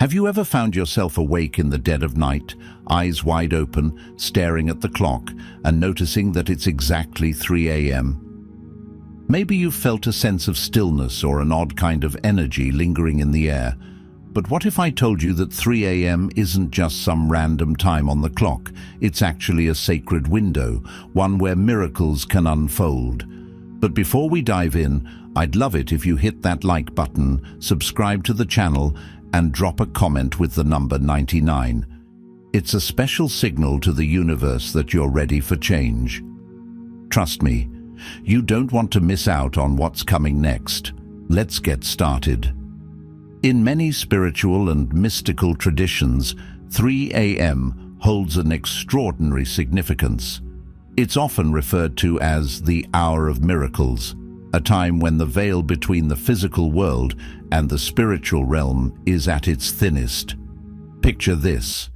Have you ever found yourself awake in the dead of night, eyes wide open, staring at the clock, and noticing that it's exactly 3 a.m.? Maybe you've felt a sense of stillness or an odd kind of energy lingering in the air. But what if I told you that 3 a.m. isn't just some random time on the clock? It's actually a sacred window, one where miracles can unfold. But before we dive in, I'd love it if you hit that like button, subscribe to the channel, and drop a comment with the number 99. It's a special signal to the universe that you're ready for change. Trust me, you don't want to miss out on what's coming next. Let's get started. In many spiritual and mystical traditions, 3 a.m. holds an extraordinary significance. It's often referred to as the hour of miracles, a time when the veil between the physical world and the spiritual realm is at its thinnest. Picture this: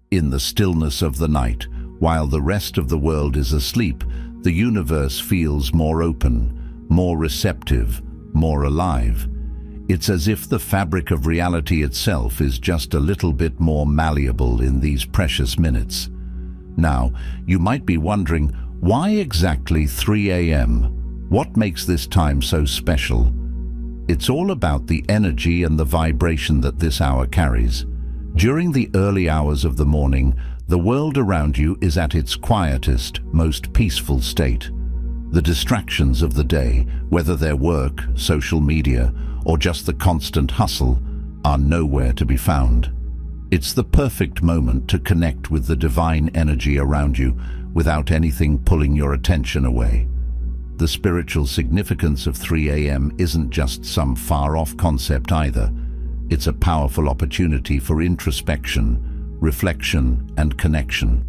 in the stillness of the night, while the rest of the world is asleep, the universe feels more open, more receptive, more alive. It's as if the fabric of reality itself is just a little bit more malleable in these precious minutes. Now, you might be wondering, why exactly 3 a.m.? What makes this time so special? It's all about the energy and the vibration that this hour carries. During the early hours of the morning, the world around you is at its quietest, most peaceful state. The distractions of the day, whether they're work, social media, or just the constant hustle, are nowhere to be found. It's the perfect moment to connect with the divine energy around you without anything pulling your attention away. The spiritual significance of 3 a.m. isn't just some far-off concept either. It's a powerful opportunity for introspection, reflection, and connection.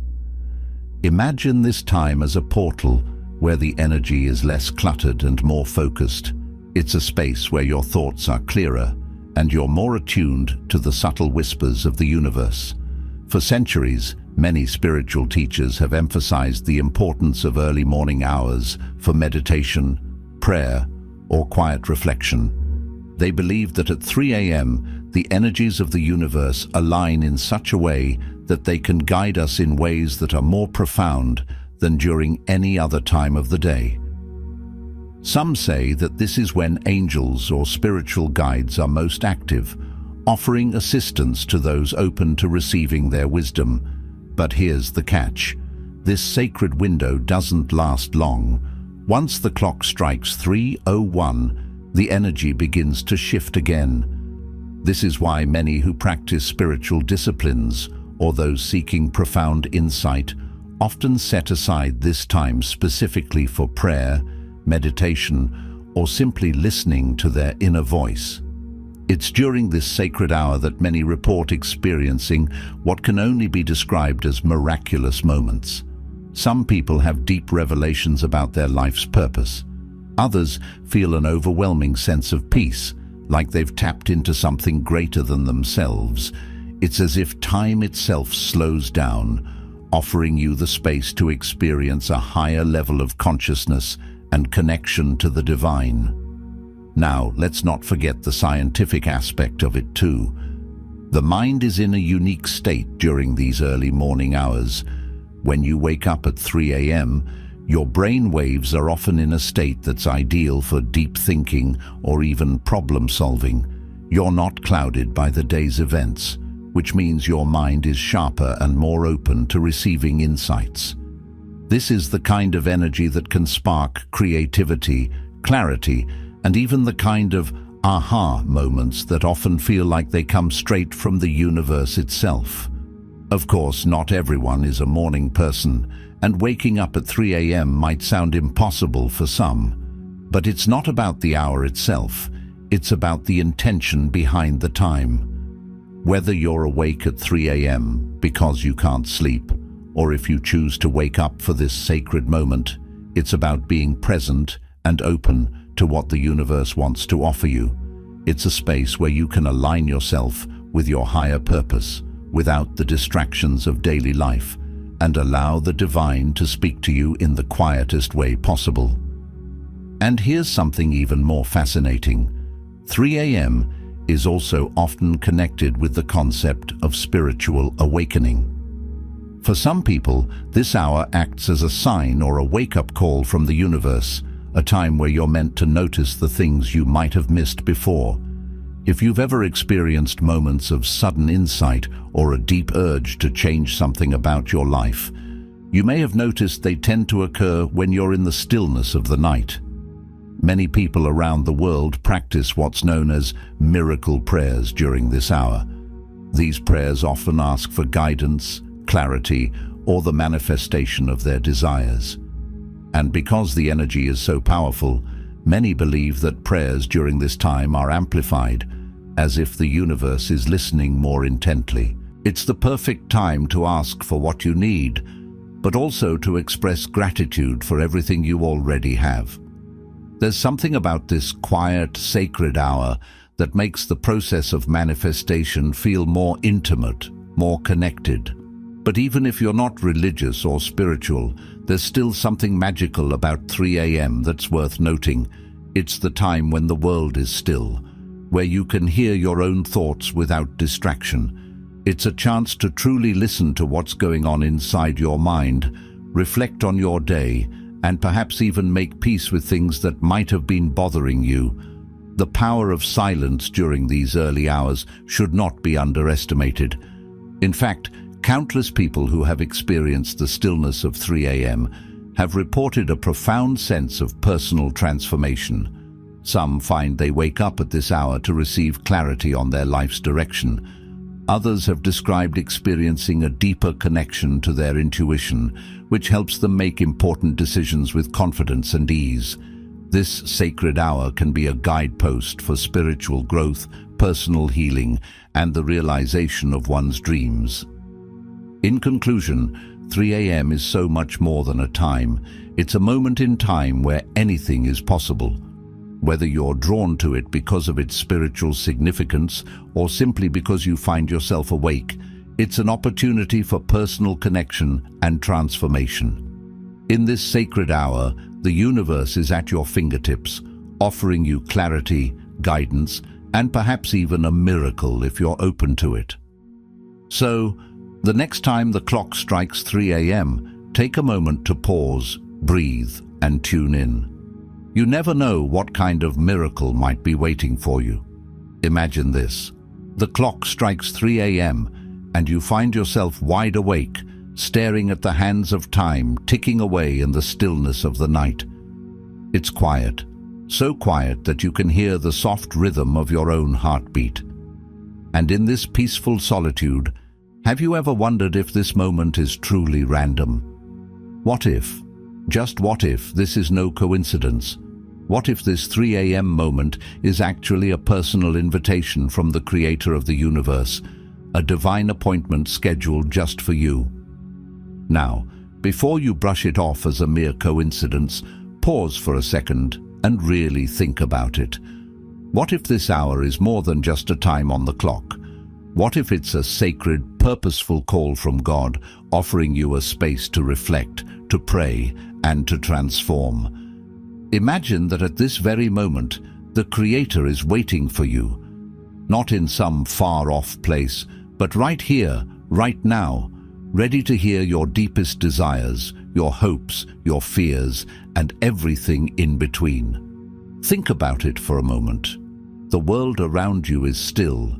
Imagine this time as a portal where the energy is less cluttered and more focused. It's a space where your thoughts are clearer and you're more attuned to the subtle whispers of the universe. For centuries, many spiritual teachers have emphasized the importance of early morning hours for meditation, prayer, or quiet reflection. They believe that at 3 a.m., the energies of the universe align in such a way that they can guide us in ways that are more profound than during any other time of the day. Some say that this is when angels or spiritual guides are most active, offering assistance to those open to receiving their wisdom. But here's the catch: this sacred window doesn't last long. Once the clock strikes 3:01, the energy begins to shift again. This is why many who practice spiritual disciplines, or those seeking profound insight, often set aside this time specifically for prayer, meditation, or simply listening to their inner voice. It's during this sacred hour that many report experiencing what can only be described as miraculous moments. Some people have deep revelations about their life's purpose. Others feel an overwhelming sense of peace, like they've tapped into something greater than themselves. It's as if time itself slows down, offering you the space to experience a higher level of consciousness and connection to the divine. Now, let's not forget the scientific aspect of it too. The mind is in a unique state during these early morning hours. When you wake up at 3 a.m., your brain waves are often in a state that's ideal for deep thinking or even problem solving. You're not clouded by the day's events, which means your mind is sharper and more open to receiving insights. This is the kind of energy that can spark creativity, clarity, and even the kind of aha moments that often feel like they come straight from the universe itself. Of course, not everyone is a morning person, and waking up at 3 a.m. might sound impossible for some. But it's not about the hour itself, it's about the intention behind the time. Whether you're awake at 3 a.m. because you can't sleep, or if you choose to wake up for this sacred moment, it's about being present and open to what the universe wants to offer you. It's a space where you can align yourself with your higher purpose without the distractions of daily life and allow the divine to speak to you in the quietest way possible. And here's something even more fascinating. 3 a.m. is also often connected with the concept of spiritual awakening. For some people, this hour acts as a sign or a wake-up call from the universe, a time where you're meant to notice the things you might have missed before. If you've ever experienced moments of sudden insight or a deep urge to change something about your life, you may have noticed they tend to occur when you're in the stillness of the night. Many people around the world practice what's known as miracle prayers during this hour. These prayers often ask for guidance, clarity, or the manifestation of their desires. And because the energy is so powerful, many believe that prayers during this time are amplified, as if the universe is listening more intently. It's the perfect time to ask for what you need, but also to express gratitude for everything you already have. There's something about this quiet, sacred hour that makes the process of manifestation feel more intimate, more connected. But even if you're not religious or spiritual, there's still something magical about 3 a.m. that's worth noting. It's the time when the world is still, where you can hear your own thoughts without distraction. It's a chance to truly listen to what's going on inside your mind, reflect on your day, and perhaps even make peace with things that might have been bothering you. The power of silence during these early hours should not be underestimated. In fact, countless people who have experienced the stillness of 3 a.m. have reported a profound sense of personal transformation. Some find they wake up at this hour to receive clarity on their life's direction. Others have described experiencing a deeper connection to their intuition, which helps them make important decisions with confidence and ease. This sacred hour can be a guidepost for spiritual growth, personal healing, and the realization of one's dreams. In conclusion, 3 a.m. is so much more than a time. It's a moment in time where anything is possible. Whether you're drawn to it because of its spiritual significance or simply because you find yourself awake, it's an opportunity for personal connection and transformation. In this sacred hour, the universe is at your fingertips, offering you clarity, guidance, and perhaps even a miracle if you're open to it. So, the next time the clock strikes 3 a.m., take a moment to pause, breathe, and tune in. You never know what kind of miracle might be waiting for you. Imagine this. The clock strikes 3 a.m. and you find yourself wide awake, staring at the hands of time ticking away in the stillness of the night. It's quiet, so quiet that you can hear the soft rhythm of your own heartbeat. And in this peaceful solitude, have you ever wondered if this moment is truly random? What if, just what if, this is no coincidence? What if this 3 a.m. moment is actually a personal invitation from the creator of the universe, a divine appointment scheduled just for you? Now, before you brush it off as a mere coincidence, pause for a second and really think about it. What if this hour is more than just a time on the clock? What if it's a sacred, purposeful call from God, offering you a space to reflect, to pray, and to transform? Imagine that at this very moment, the Creator is waiting for you, not in some far-off place, but right here, right now, ready to hear your deepest desires, your hopes, your fears, and everything in between. Think about it for a moment. The world around you is still.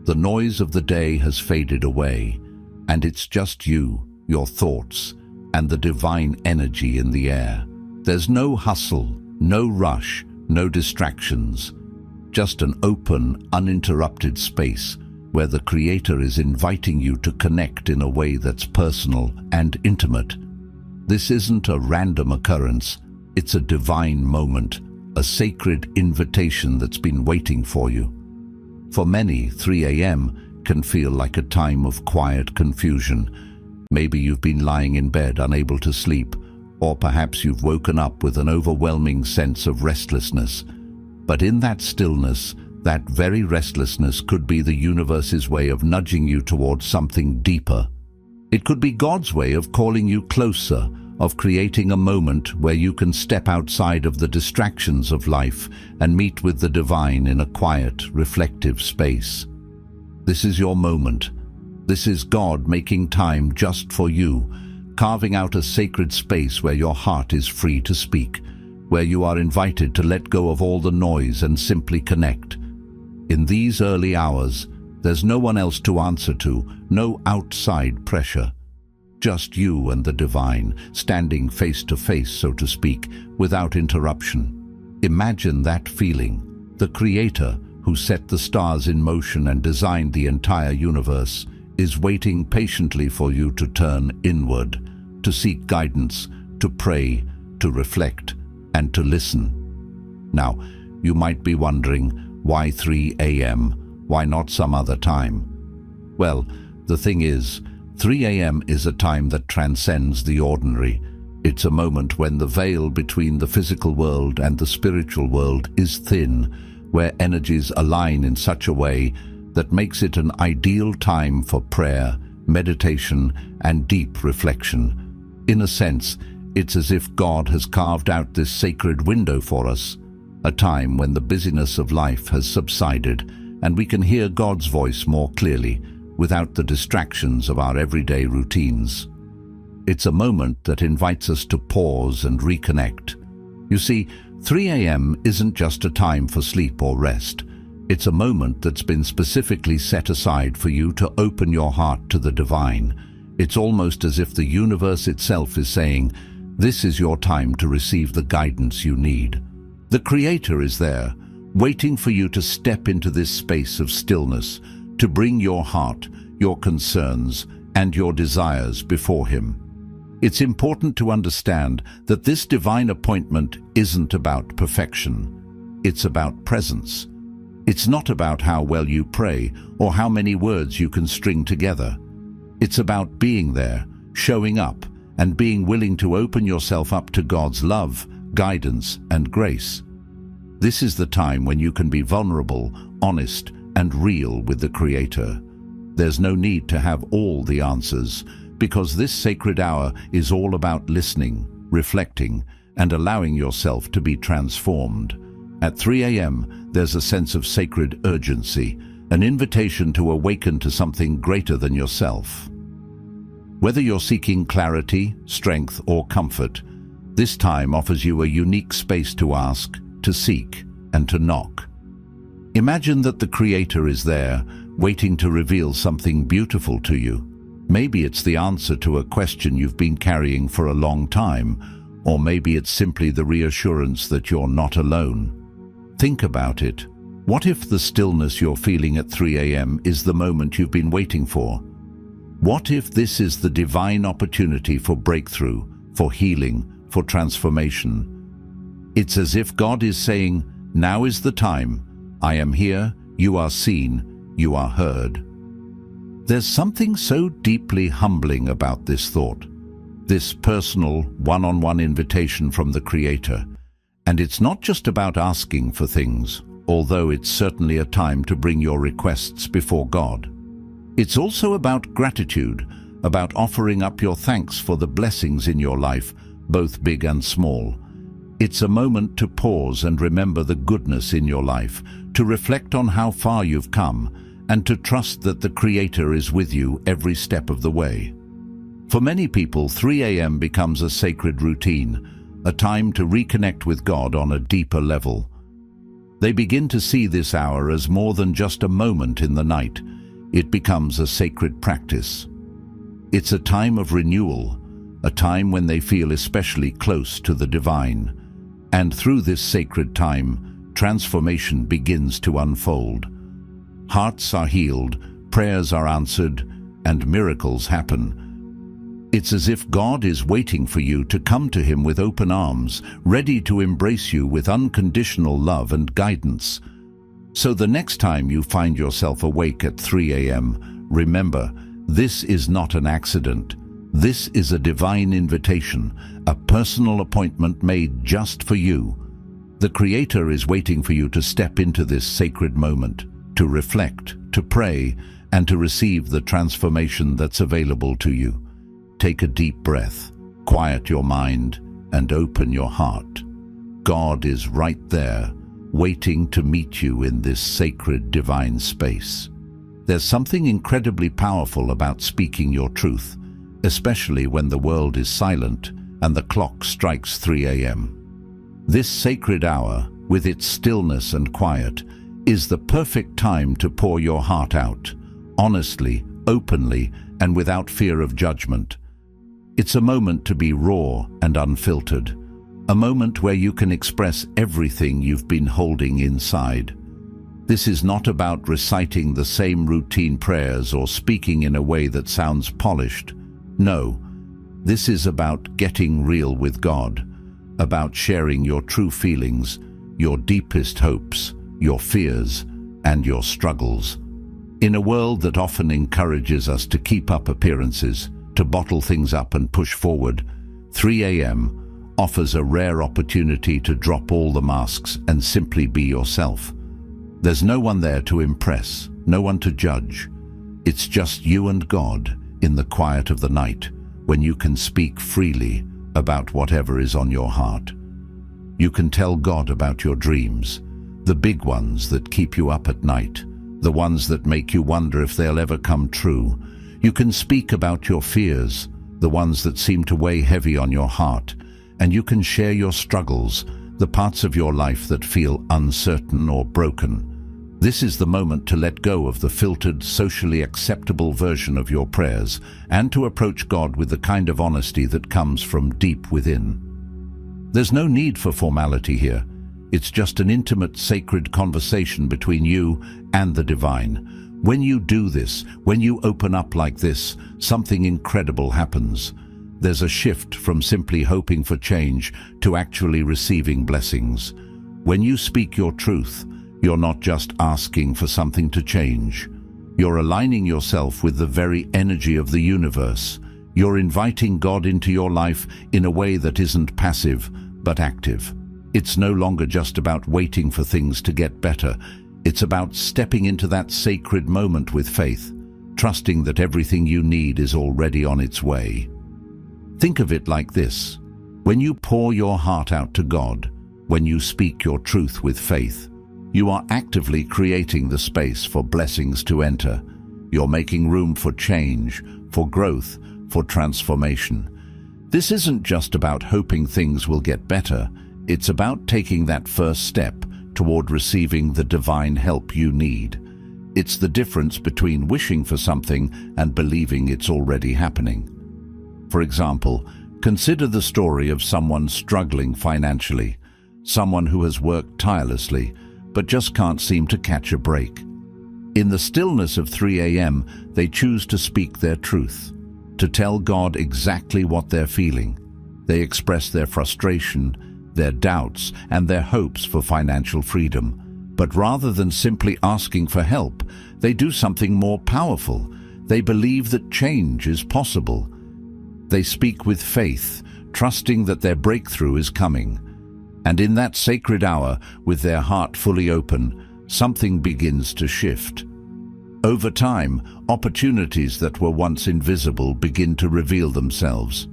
The noise of the day has faded away, and it's just you, your thoughts, and the divine energy in the air. There's no hustle, no rush, no distractions, just an open, uninterrupted space where the Creator is inviting you to connect in a way that's personal and intimate. This isn't a random occurrence, it's a divine moment, a sacred invitation that's been waiting for you. For many, 3 a.m. can feel like a time of quiet confusion. Maybe you've been lying in bed unable to sleep, or perhaps you've woken up with an overwhelming sense of restlessness. But in that stillness, that very restlessness could be the universe's way of nudging you towards something deeper. It could be God's way of calling you closer, of creating a moment where you can step outside of the distractions of life and meet with the divine in a quiet, reflective space. This is your moment. This is God making time just for you, carving out a sacred space where your heart is free to speak, where you are invited to let go of all the noise and simply connect. In these early hours, there's no one else to answer to, no outside pressure. Just you and the divine, standing face to face, so to speak, without interruption. Imagine that feeling. The Creator, who set the stars in motion and designed the entire universe, is waiting patiently for you to turn inward, to seek guidance, to pray, to reflect, and to listen. Now, you might be wondering, why 3 a.m.? Why not some other time? Well, the thing is, 3 a.m. is a time that transcends the ordinary. It's a moment when the veil between the physical world and the spiritual world is thin, where energies align in such a way that makes it an ideal time for prayer, meditation, and deep reflection. In a sense, it's as if God has carved out this sacred window for us, a time when the busyness of life has subsided and we can hear God's voice more clearly, without the distractions of our everyday routines. It's a moment that invites us to pause and reconnect. You see, 3 a.m. isn't just a time for sleep or rest. It's a moment that's been specifically set aside for you to open your heart to the divine. It's almost as if the universe itself is saying, this is your time to receive the guidance you need. The Creator is there, waiting for you to step into this space of stillness, to bring your heart, your concerns, and your desires before Him. It's important to understand that this divine appointment isn't about perfection. It's about presence. It's not about how well you pray or how many words you can string together. It's about being there, showing up, and being willing to open yourself up to God's love, guidance, and grace. This is the time when you can be vulnerable, honest, and real with the Creator. There's no need to have all the answers, because this sacred hour is all about listening, reflecting, and allowing yourself to be transformed. At 3 a.m., there's a sense of sacred urgency, an invitation to awaken to something greater than yourself. Whether you're seeking clarity, strength, or comfort, this time offers you a unique space to ask, to seek, and to knock. Imagine that the Creator is there, waiting to reveal something beautiful to you. Maybe it's the answer to a question you've been carrying for a long time, or maybe it's simply the reassurance that you're not alone. Think about it. What if the stillness you're feeling at 3 a.m. is the moment you've been waiting for? What if this is the divine opportunity for breakthrough, for healing, for transformation? It's as if God is saying, now is the time. I am here, you are seen, you are heard. There's something so deeply humbling about this thought, this personal, one-on-one invitation from the Creator. And it's not just about asking for things, although it's certainly a time to bring your requests before God. It's also about gratitude, about offering up your thanks for the blessings in your life, both big and small. It's a moment to pause and remember the goodness in your life, to reflect on how far you've come, and to trust that the Creator is with you every step of the way. For many people, 3 a.m. becomes a sacred routine, a time to reconnect with God on a deeper level. They begin to see this hour as more than just a moment in the night. It becomes a sacred practice. It's a time of renewal, a time when they feel especially close to the divine. And through this sacred time, transformation begins to unfold. Hearts are healed, prayers are answered, and miracles happen. It's as if God is waiting for you to come to Him with open arms, ready to embrace you with unconditional love and guidance. So the next time you find yourself awake at 3 a.m., remember, this is not an accident. This is a divine invitation, a personal appointment made just for you. The Creator is waiting for you to step into this sacred moment, to reflect, to pray, and to receive the transformation that's available to you. Take a deep breath. Quiet your mind and open your heart. God is right there, waiting to meet you in this sacred divine space. There's something incredibly powerful about speaking your truth, especially when the world is silent and the clock strikes 3 a.m. This sacred hour, with its stillness and quiet, is the perfect time to pour your heart out, honestly, openly, and without fear of judgment. It's a moment to be raw and unfiltered, a moment where you can express everything you've been holding inside. This is not about reciting the same routine prayers or speaking in a way that sounds polished. No, this is about getting real with God, about sharing your true feelings, your deepest hopes, your fears, and your struggles. In a world that often encourages us to keep up appearances, to bottle things up and push forward, 3 a.m. offers a rare opportunity to drop all the masks and simply be yourself. There's no one there to impress, no one to judge. It's just you and God in the quiet of the night, when you can speak freely about whatever is on your heart. You can tell God about your dreams, the big ones that keep you up at night, the ones that make you wonder if they'll ever come true. You can speak about your fears, the ones that seem to weigh heavy on your heart, and you can share your struggles, the parts of your life that feel uncertain or broken. This is the moment to let go of the filtered, socially acceptable version of your prayers and to approach God with the kind of honesty that comes from deep within. There's no need for formality here. It's just an intimate, sacred conversation between you and the divine. When you do this, when you open up like this, something incredible happens. There's a shift from simply hoping for change to actually receiving blessings. When you speak your truth, you're not just asking for something to change. You're aligning yourself with the very energy of the universe. You're inviting God into your life in a way that isn't passive, but active. It's no longer just about waiting for things to get better. It's about stepping into that sacred moment with faith, trusting that everything you need is already on its way. Think of it like this. When you pour your heart out to God, when you speak your truth with faith, you are actively creating the space for blessings to enter. You're making room for change, for growth, for transformation. This isn't just about hoping things will get better. It's about taking that first step toward receiving the divine help you need. It's the difference between wishing for something and believing it's already happening. For example, consider the story of someone struggling financially, someone who has worked tirelessly but just can't seem to catch a break. In the stillness of 3 a.m., they choose to speak their truth, to tell God exactly what they're feeling. They express their frustration, their doubts, and their hopes for financial freedom. But rather than simply asking for help, they do something more powerful. They believe that change is possible. They speak with faith, trusting that their breakthrough is coming. And in that sacred hour, with their heart fully open, something begins to shift. Over time, opportunities that were once invisible begin to reveal themselves.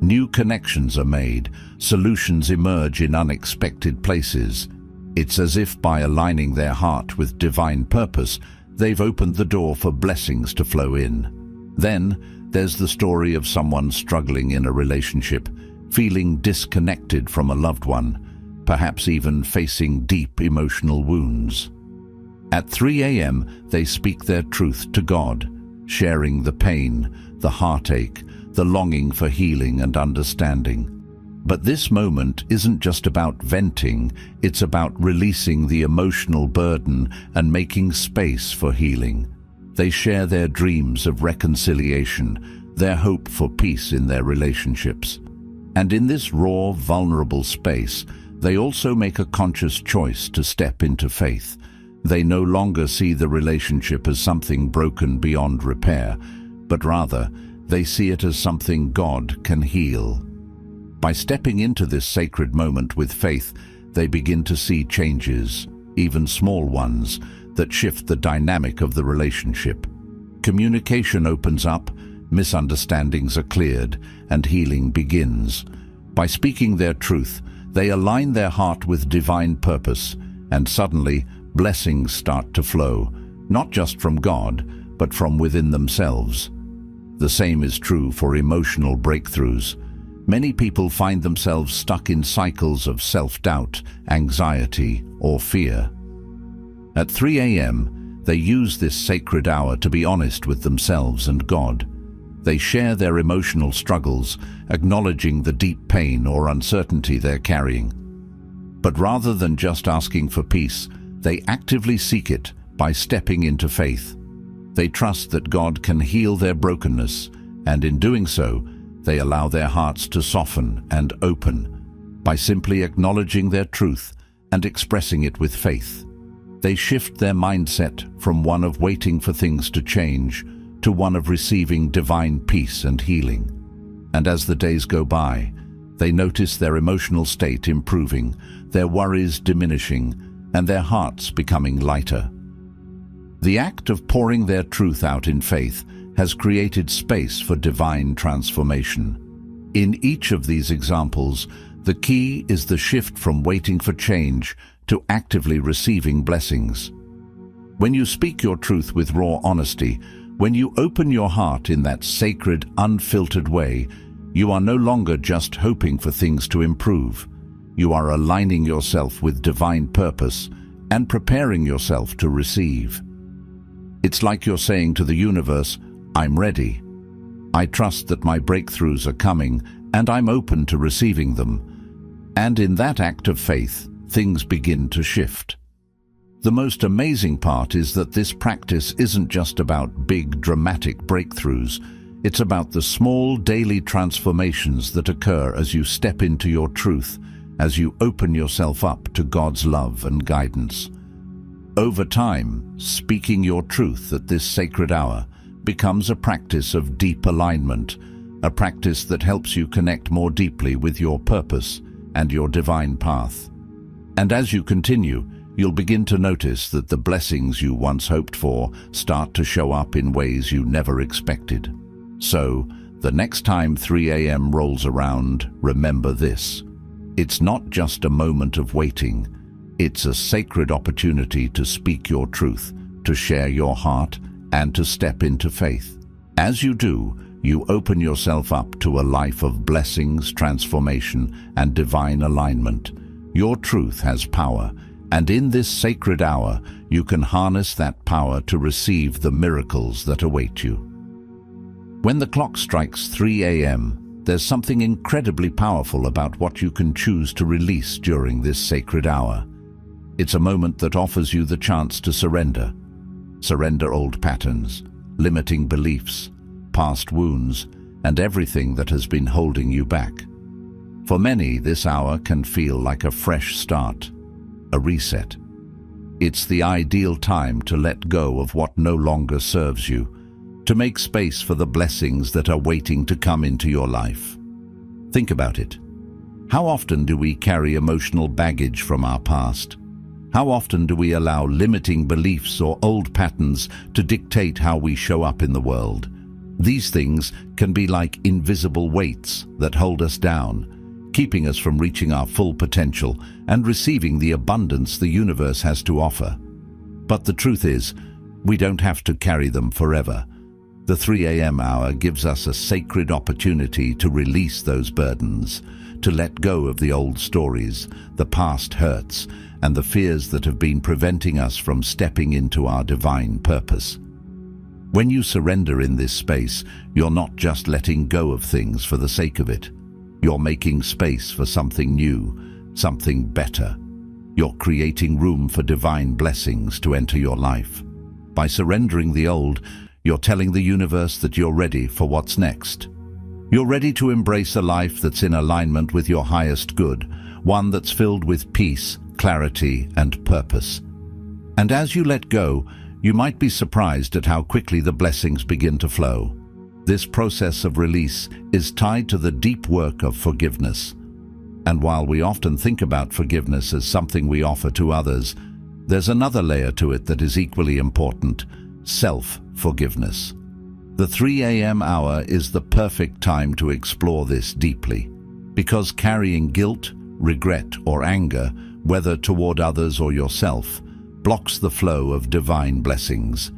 New connections are made, solutions emerge in unexpected places. It's as if by aligning their heart with divine purpose, they've opened the door for blessings to flow in. Then, there's the story of someone struggling in a relationship, feeling disconnected from a loved one, perhaps even facing deep emotional wounds. At 3 a.m., they speak their truth to God, sharing the pain, the heartache, the longing for healing and understanding. But this moment isn't just about venting, it's about releasing the emotional burden and making space for healing. They share their dreams of reconciliation, their hope for peace in their relationships. And in this raw, vulnerable space, they also make a conscious choice to step into faith. They no longer see the relationship as something broken beyond repair, but rather, they see it as something God can heal. By stepping into this sacred moment with faith, they begin to see changes, even small ones, that shift the dynamic of the relationship. Communication opens up, misunderstandings are cleared, and healing begins. By speaking their truth, they align their heart with divine purpose, and suddenly blessings start to flow, not just from God, but from within themselves. The same is true for emotional breakthroughs. Many people find themselves stuck in cycles of self-doubt, anxiety, or fear. At 3 a.m., they use this sacred hour to be honest with themselves and God. They share their emotional struggles, acknowledging the deep pain or uncertainty they're carrying. But rather than just asking for peace, they actively seek it by stepping into faith. They trust that God can heal their brokenness, and in doing so, they allow their hearts to soften and open. By simply acknowledging their truth and expressing it with faith, they shift their mindset from one of waiting for things to change to one of receiving divine peace and healing. And as the days go by, they notice their emotional state improving, their worries diminishing, and their hearts becoming lighter. The act of pouring their truth out in faith has created space for divine transformation. In each of these examples, the key is the shift from waiting for change to actively receiving blessings. When you speak your truth with raw honesty, when you open your heart in that sacred, unfiltered way, you are no longer just hoping for things to improve. You are aligning yourself with divine purpose and preparing yourself to receive. It's like you're saying to the universe, "I'm ready. I trust that my breakthroughs are coming, and I'm open to receiving them." And in that act of faith, things begin to shift. The most amazing part is that this practice isn't just about big, dramatic breakthroughs. It's about the small, daily transformations that occur as you step into your truth, as you open yourself up to God's love and guidance. Over time, speaking your truth at this sacred hour becomes a practice of deep alignment, a practice that helps you connect more deeply with your purpose and your divine path. And as you continue, you'll begin to notice that the blessings you once hoped for start to show up in ways you never expected. So, the next time 3 a.m. rolls around, remember this. It's not just a moment of waiting. It's a sacred opportunity to speak your truth, to share your heart, and to step into faith. As you do, you open yourself up to a life of blessings, transformation, and divine alignment. Your truth has power, and in this sacred hour, you can harness that power to receive the miracles that await you. When the clock strikes 3 a.m., there's something incredibly powerful about what you can choose to release during this sacred hour. It's a moment that offers you the chance to surrender. Surrender old patterns, limiting beliefs, past wounds, and everything that has been holding you back. For many, this hour can feel like a fresh start, a reset. It's the ideal time to let go of what no longer serves you, to make space for the blessings that are waiting to come into your life. Think about it. How often do we carry emotional baggage from our past? How often do we allow limiting beliefs or old patterns to dictate how we show up in the world? These things can be like invisible weights that hold us down, keeping us from reaching our full potential and receiving the abundance the universe has to offer. But the truth is, we don't have to carry them forever. The 3 a.m. hour gives us a sacred opportunity to release those burdens, to let go of the old stories, the past hurts, and the fears that have been preventing us from stepping into our divine purpose. When you surrender in this space, you're not just letting go of things for the sake of it. You're making space for something new, something better. You're creating room for divine blessings to enter your life. By surrendering the old, you're telling the universe that you're ready for what's next. You're ready to embrace a life that's in alignment with your highest good, one that's filled with peace, clarity, and purpose. And as you let go, you might be surprised at how quickly the blessings begin to flow. This process of release is tied to the deep work of forgiveness. And while we often think about forgiveness as something we offer to others, there's another layer to it that is equally important: self-forgiveness. The 3 a.m. hour is the perfect time to explore this deeply, because carrying guilt, regret, or anger, whether toward others or yourself, blocks the flow of divine blessings.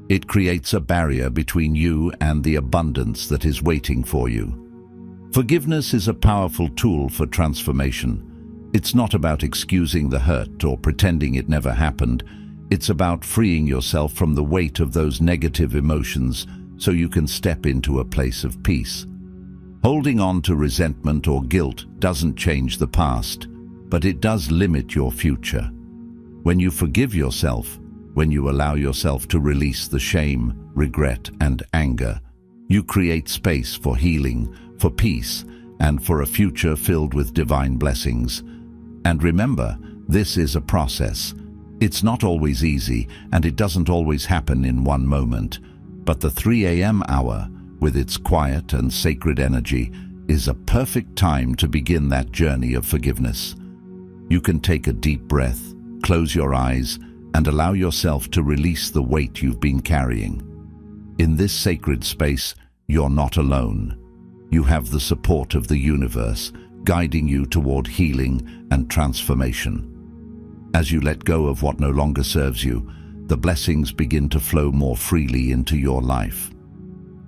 It creates a barrier between you and the abundance that is waiting for you. Forgiveness is a powerful tool for transformation. It's not about excusing the hurt or pretending it never happened. It's about freeing yourself from the weight of those negative emotions so you can step into a place of peace. Holding on to resentment or guilt doesn't change the past, but it does limit your future. When you forgive yourself, when you allow yourself to release the shame, regret, and anger, you create space for healing, for peace, and for a future filled with divine blessings. And remember, this is a process. It's not always easy, and it doesn't always happen in one moment. But the 3 a.m. hour, with its quiet and sacred energy, is a perfect time to begin that journey of forgiveness. You can take a deep breath, close your eyes, and allow yourself to release the weight you've been carrying. In this sacred space, you're not alone. You have the support of the universe, guiding you toward healing and transformation. As you let go of what no longer serves you, the blessings begin to flow more freely into your life.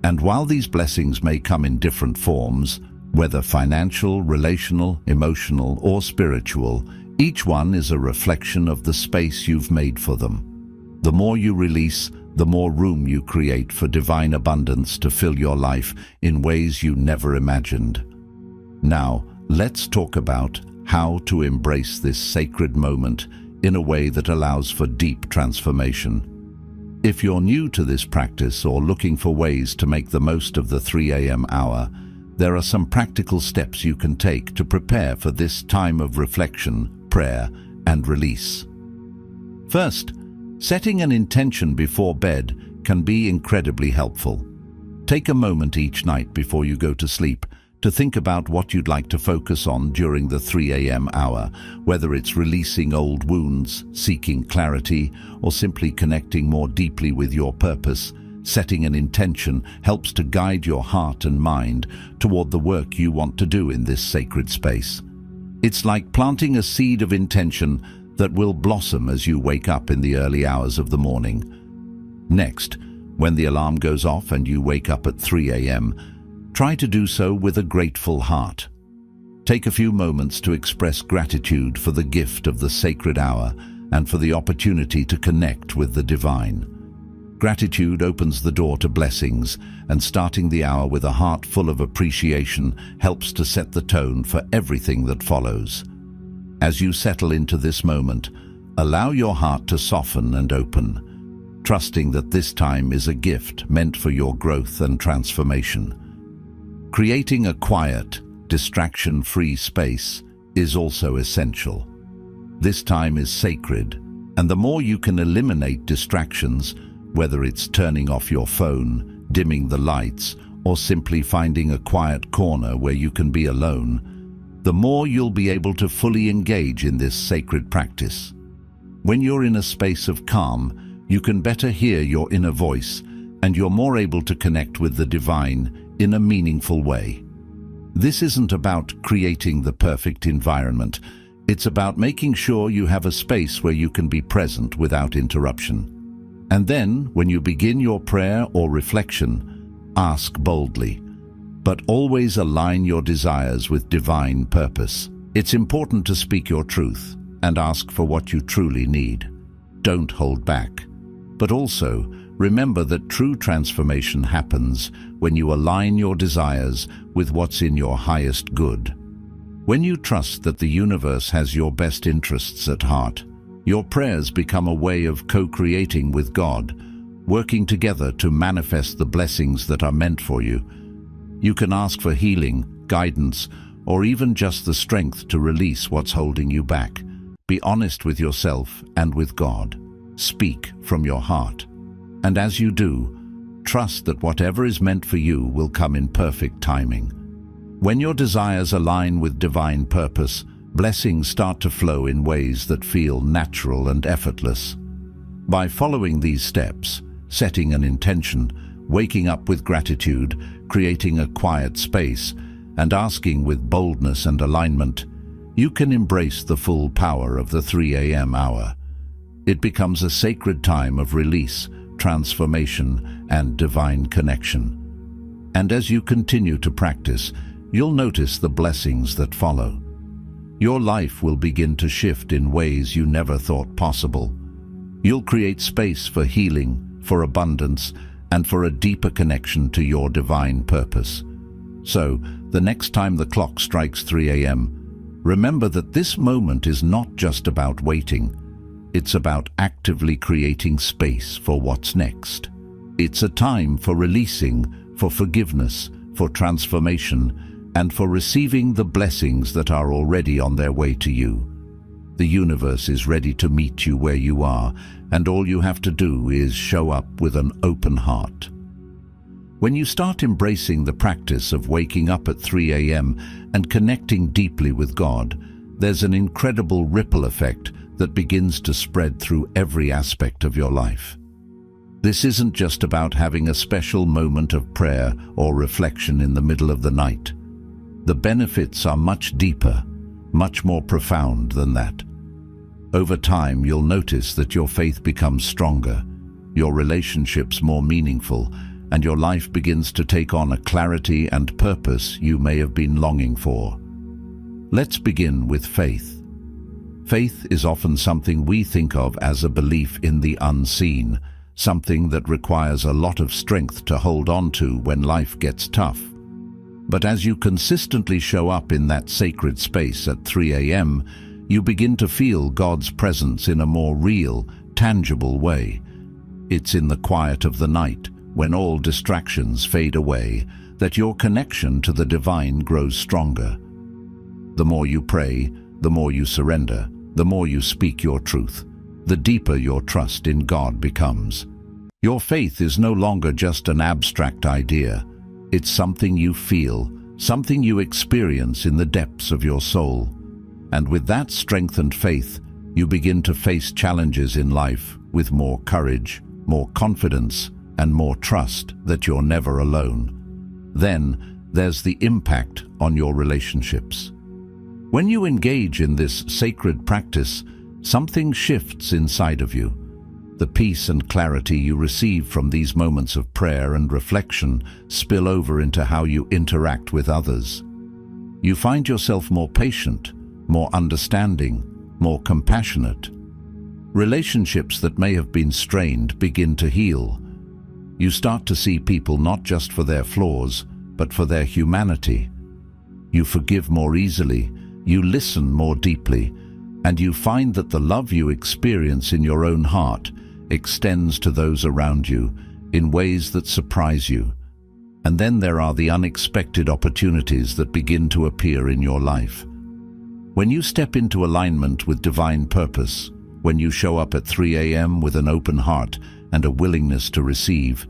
And while these blessings may come in different forms, whether financial, relational, emotional, or spiritual, each one is a reflection of the space you've made for them. The more you release, the more room you create for divine abundance to fill your life in ways you never imagined. Now, let's talk about how to embrace this sacred moment in a way that allows for deep transformation. If you're new to this practice or looking for ways to make the most of the 3 a.m. hour, there are some practical steps you can take to prepare for this time of reflection, prayer, and release. First, setting an intention before bed can be incredibly helpful. Take a moment each night before you go to sleep to think about what you'd like to focus on during the 3 a.m. hour, whether it's releasing old wounds, seeking clarity, or simply connecting more deeply with your purpose. Setting an intention helps to guide your heart and mind toward the work you want to do in this sacred space. It's like planting a seed of intention that will blossom as you wake up in the early hours of the morning. Next, when the alarm goes off and you wake up at 3 a.m., try to do so with a grateful heart. Take a few moments to express gratitude for the gift of the sacred hour and for the opportunity to connect with the divine. Gratitude opens the door to blessings, and starting the hour with a heart full of appreciation helps to set the tone for everything that follows. As you settle into this moment, allow your heart to soften and open, trusting that this time is a gift meant for your growth and transformation. Creating a quiet, distraction-free space is also essential. This time is sacred, and the more you can eliminate distractions, whether it's turning off your phone, dimming the lights, or simply finding a quiet corner where you can be alone, the more you'll be able to fully engage in this sacred practice. When you're in a space of calm, you can better hear your inner voice, and you're more able to connect with the divine in a meaningful way. This isn't about creating the perfect environment. It's about making sure you have a space where you can be present without interruption. And then, when you begin your prayer or reflection, ask boldly, but always align your desires with divine purpose. It's important to speak your truth and ask for what you truly need. Don't hold back. But also, remember that true transformation happens when you align your desires with what's in your highest good. When you trust that the universe has your best interests at heart, your prayers become a way of co-creating with God, working together to manifest the blessings that are meant for you. You can ask for healing, guidance, or even just the strength to release what's holding you back. Be honest with yourself and with God. Speak from your heart. And as you do, trust that whatever is meant for you will come in perfect timing. When your desires align with divine purpose, blessings start to flow in ways that feel natural and effortless. By following these steps, setting an intention, waking up with gratitude, creating a quiet space, and asking with boldness and alignment, you can embrace the full power of the 3 a.m. hour. It becomes a sacred time of release, transformation, and divine connection. And as you continue to practice, you'll notice the blessings that follow. Your life will begin to shift in ways you never thought possible. You'll create space for healing, for abundance, and for a deeper connection to your divine purpose. So, the next time the clock strikes 3 a.m., remember that this moment is not just about waiting. It's about actively creating space for what's next. It's a time for releasing, for forgiveness, for transformation, and for receiving the blessings that are already on their way to you. The universe is ready to meet you where you are, and all you have to do is show up with an open heart. When you start embracing the practice of waking up at 3 a.m. and connecting deeply with God, there's an incredible ripple effect that begins to spread through every aspect of your life. This isn't just about having a special moment of prayer or reflection in the middle of the night. The benefits are much deeper, much more profound than that. Over time, you'll notice that your faith becomes stronger, your relationships more meaningful, and your life begins to take on a clarity and purpose you may have been longing for. Let's begin with faith. Faith is often something we think of as a belief in the unseen, something that requires a lot of strength to hold on to when life gets tough. But as you consistently show up in that sacred space at 3 a.m., you begin to feel God's presence in a more real, tangible way. It's in the quiet of the night, when all distractions fade away, that your connection to the divine grows stronger. The more you pray, the more you surrender, the more you speak your truth, the deeper your trust in God becomes. Your faith is no longer just an abstract idea. It's something you feel, something you experience in the depths of your soul. And with that strengthened faith, you begin to face challenges in life with more courage, more confidence, and more trust that you're never alone. Then, there's the impact on your relationships. When you engage in this sacred practice, something shifts inside of you. The peace and clarity you receive from these moments of prayer and reflection spill over into how you interact with others. You find yourself more patient, more understanding, more compassionate. Relationships that may have been strained begin to heal. You start to see people not just for their flaws, but for their humanity. You forgive more easily, you listen more deeply, and you find that the love you experience in your own heart extends to those around you in ways that surprise you. And then there are the unexpected opportunities that begin to appear in your life. When you step into alignment with divine purpose, when you show up at 3 a.m. with an open heart and a willingness to receive,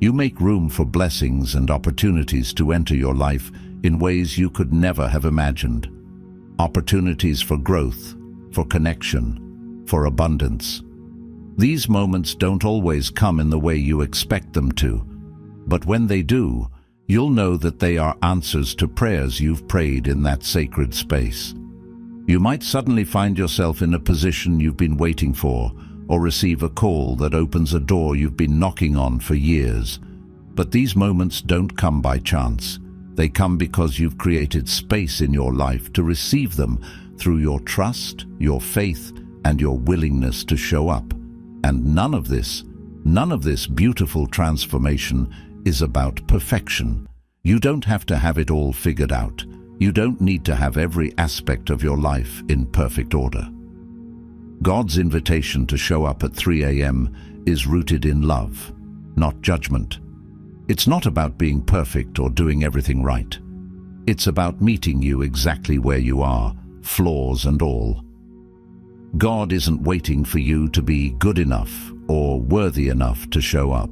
you make room for blessings and opportunities to enter your life in ways you could never have imagined. Opportunities for growth, for connection, for abundance. These moments don't always come in the way you expect them to, but when they do, you'll know that they are answers to prayers you've prayed in that sacred space. You might suddenly find yourself in a position you've been waiting for, or receive a call that opens a door you've been knocking on for years. But these moments don't come by chance. They come because you've created space in your life to receive them through your trust, your faith, and your willingness to show up. And none of this beautiful transformation is about perfection. You don't have to have it all figured out. You don't need to have every aspect of your life in perfect order. God's invitation to show up at 3 a.m. is rooted in love, not judgment. It's not about being perfect or doing everything right. It's about meeting you exactly where you are, flaws and all. God isn't waiting for you to be good enough or worthy enough to show up.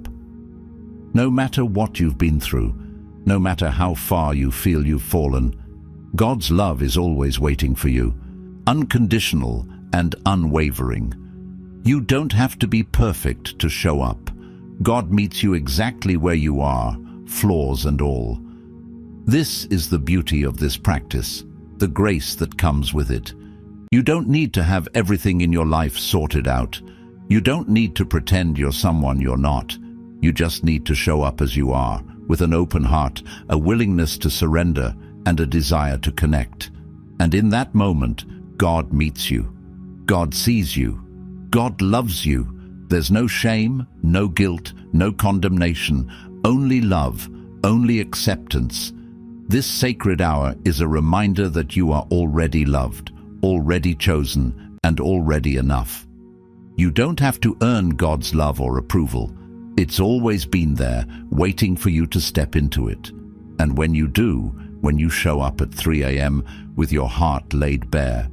No matter what you've been through, no matter how far you feel you've fallen, God's love is always waiting for you, unconditional and unwavering. You don't have to be perfect to show up. God meets you exactly where you are, flaws and all. This is the beauty of this practice, the grace that comes with it. You don't need to have everything in your life sorted out. You don't need to pretend you're someone you're not. You just need to show up as you are, with an open heart, a willingness to surrender, and a desire to connect. And in that moment, God meets you. God sees you. God loves you. There's no shame, no guilt, no condemnation, only love, only acceptance. This sacred hour is a reminder that you are already loved, already chosen, and already enough. You don't have to earn God's love or approval. It's always been there, waiting for you to step into it. And when you do, when you show up at 3 a.m. with your heart laid bare,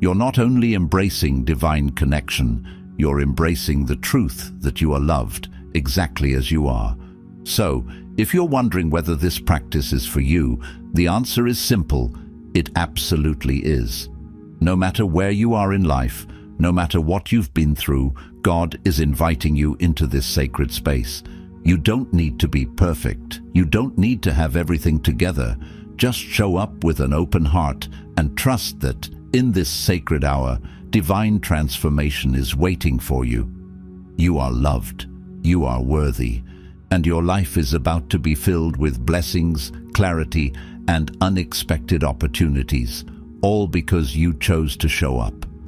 you're not only embracing divine connection, you're embracing the truth that you are loved exactly as you are. So, if you're wondering whether this practice is for you, the answer is simple. It absolutely is. No matter where you are in life, no matter what you've been through, God is inviting you into this sacred space. You don't need to be perfect. You don't need to have everything together. Just show up with an open heart and trust that, in this sacred hour, divine transformation is waiting for you. You are loved. You are worthy. And your life is about to be filled with blessings, clarity, and unexpected opportunities, all because you chose to show up.